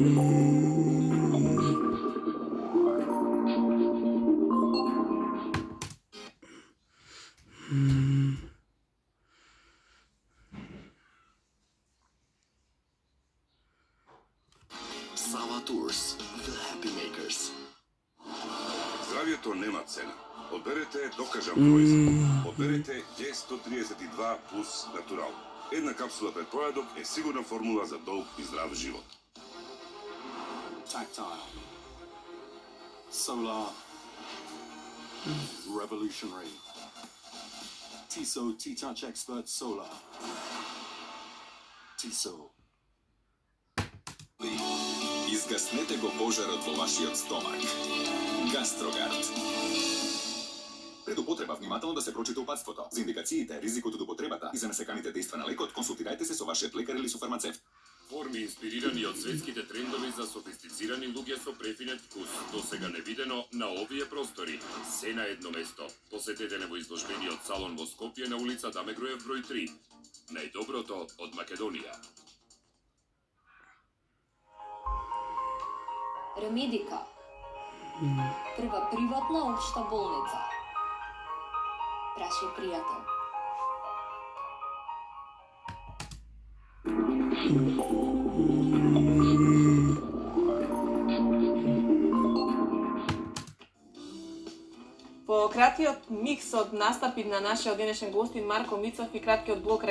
Sava Tours, the happy makers. Здравието нема цена. Одберете докажан производ. Одберете Г132 плюс натурал. Една капсула пред појадок е сигурна формула за долг и здрав живот. Tactile. Solar. Revolutionary. Tiso T-Touch Expert Solar. Tiso. Изгаснете го пожарот во вашиот стомак. Гастрогард. Пред употреба внимателно да се прочита упатството. За индикациите, ризикот од употребата и за несаканите дејства на лекот, консултирајте се со вашиот лекар или со фармацевт. Форми инспирирани од светските трендови за софистицирани луѓе со префинет вкус, досега невидено на овие простори. Се на едно место. Посетете во изложбениот салон во Скопје на улица Даме Груев број 3. Најдоброто од Македонија. Ремедика. Прва приватна општа болница. Праши пријател. По краткиот микс од настапи на нашиот денешен гостин Марко Мицов и краткиот блок реклама